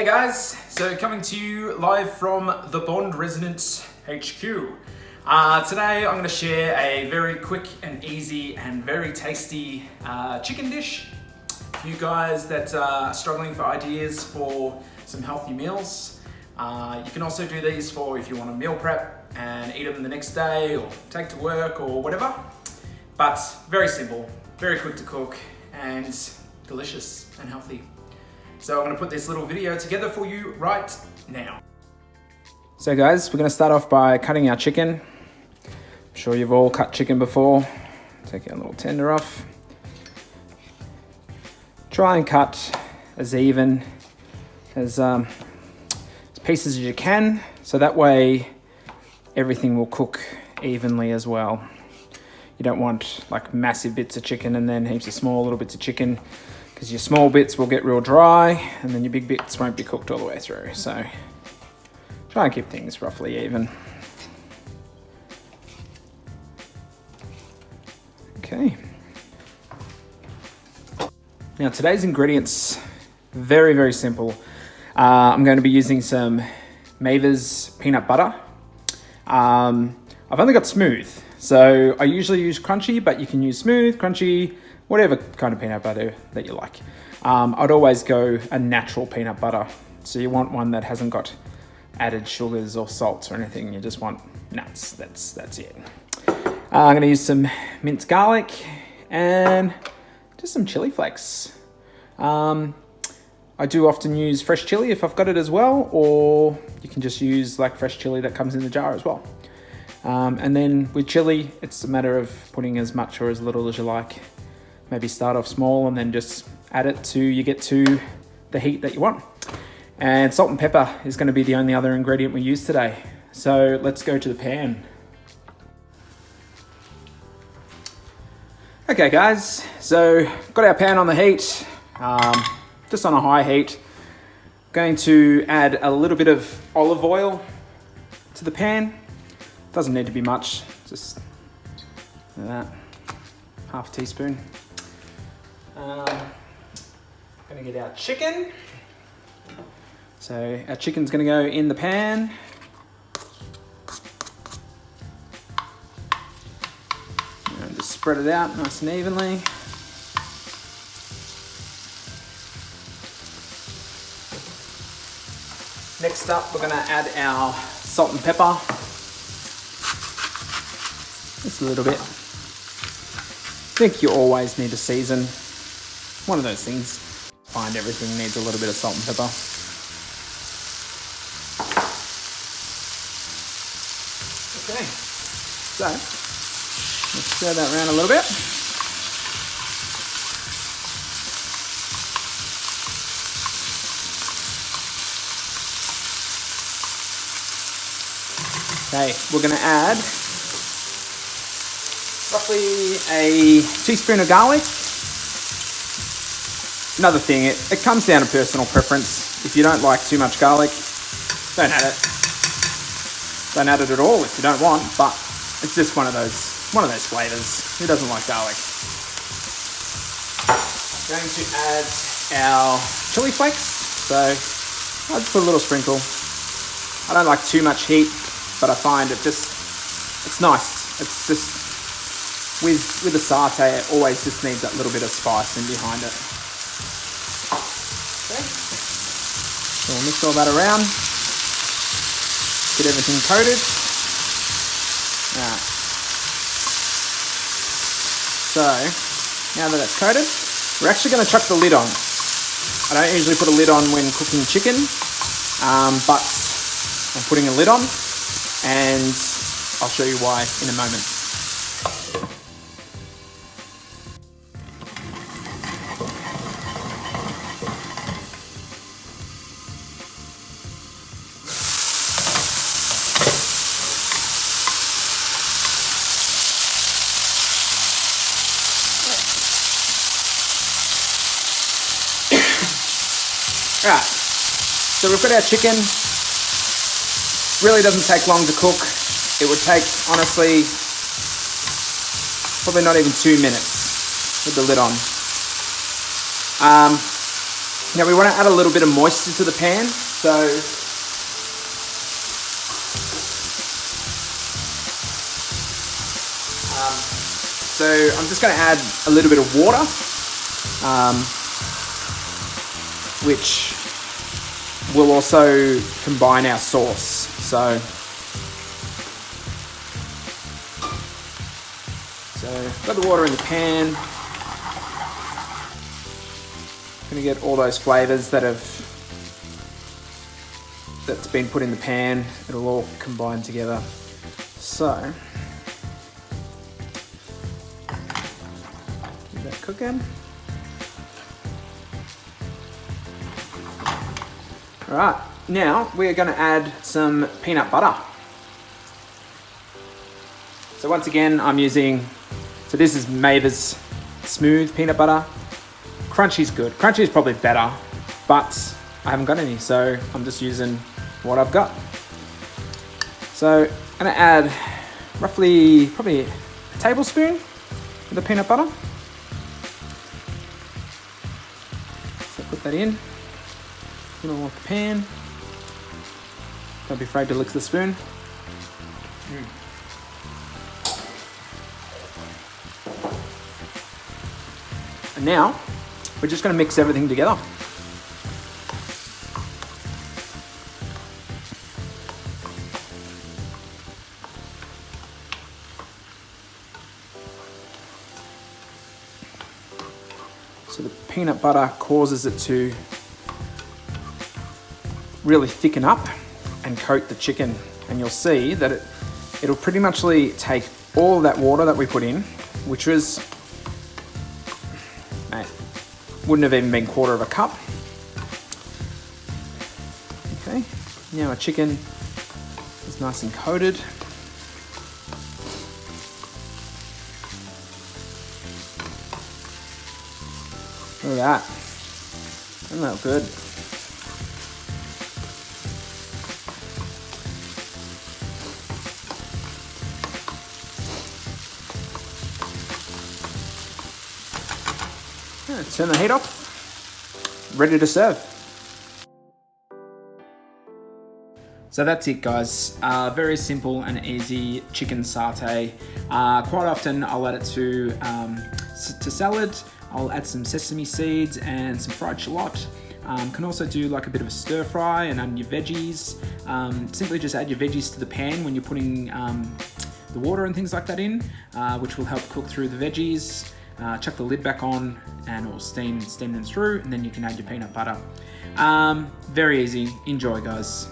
Hey guys, so coming to you live from the Bond Residence HQ. Today I'm going to share a very quick and easy and very tasty chicken dish for you guys that are struggling for ideas for some healthy meals. You can also do these for if you want to meal prep and eat them the next day or take to work or whatever. But very simple, very quick to cook and delicious and healthy. So I'm going to put this little video together for you right now. So guys, we're going to start off by cutting our chicken. I'm sure you've all cut chicken before. Take our little tender off. Try and cut as even as pieces as you can, so that way everything will cook evenly as well. You don't want like massive bits of chicken and then heaps of small little bits of chicken, because your small bits will get real dry and then your big bits won't be cooked all the way through. So try and keep things roughly even. Okay. Now today's ingredients, very, very simple. I'm going to be using some Maver's peanut butter. I've only got smooth, so I usually use crunchy, but you can use smooth, crunchy, whatever kind of peanut butter that you like. I'd always go a natural peanut butter. So you want one that hasn't got added sugars or salts or anything. You just want nuts, that's it. I'm gonna use some minced garlic and just some chili flakes. I do often use fresh chili if I've got it as well, or you can just use like fresh chili that comes in the jar as well. And then with chili, it's a matter of putting as much or as little as you like. Maybe start off small and then just add it till you get to the heat that you want. And salt and pepper is going to be the only other ingredient we use today. So let's go to the pan. Okay guys, so got our pan on the heat, just on a high heat. Going to add a little bit of olive oil to the pan. Doesn't need to be much, just like that, half a teaspoon. Gonna get our chicken. So our chicken's gonna go in the pan. And just spread it out nice and evenly. Next up, we're gonna add our salt and pepper. Just a little bit. I think you always need to season. One of those things. Find everything needs a little bit of salt and pepper. Okay, so let's stir that around a little bit. Okay, we're going to add roughly a teaspoon of garlic. Another thing, it comes down to personal preference. If you don't like too much garlic, don't add it. Don't add it at all if you don't want, but it's just one of those flavors. Who doesn't like garlic? Going to add our chili flakes. So I'll just put a little sprinkle. I don't like too much heat, but I find it's nice. It's just, with a satay, it always just needs that little bit of spice in behind it. Okay. So we'll mix all that around. Get everything coated. Alright. So, now that it's coated, we're actually going to chuck the lid on. I don't usually put a lid on when cooking chicken, but I'm putting a lid on, and I'll show you why in a moment. Right, so we've got our chicken. Really doesn't take long to cook. It would take, honestly, probably not even 2 minutes with the lid on. Now we want to add a little bit of moisture to the pan, so I'm just going to add a little bit of water, which will also combine our sauce. So got the water in the pan. Gonna get all those flavors that's been put in the pan. It'll all combine together. So keep that cooking. All right, now we are going to add some peanut butter. So once again, this is Maver's smooth peanut butter. Crunchy's good. Crunchy is probably better, but I haven't got any, so I'm just using what I've got. So I'm gonna add probably a tablespoon of the peanut butter. So put that in. Put it all off the pan. Don't be afraid to lick the spoon. And now we're just going to mix everything together. So the peanut butter causes it to really thicken up and coat the chicken, and you'll see that it'll pretty much take all of that water that we put in, which was, wouldn't have even been a quarter of a cup. Okay, now our chicken is nice and coated. Look at that. Doesn't that look good? Turn the heat off. Ready to serve. So that's it, guys. Very simple and easy chicken satay. Quite often I'll add it to salad. I'll add some sesame seeds and some fried shallot. Can also do like a bit of a stir fry and add your veggies. Simply just add your veggies to the pan when you're putting the water and things like that in, which will help cook through the veggies. Chuck the lid back on and it'll steam them through, and then you can add your peanut butter. Very easy. Enjoy, guys.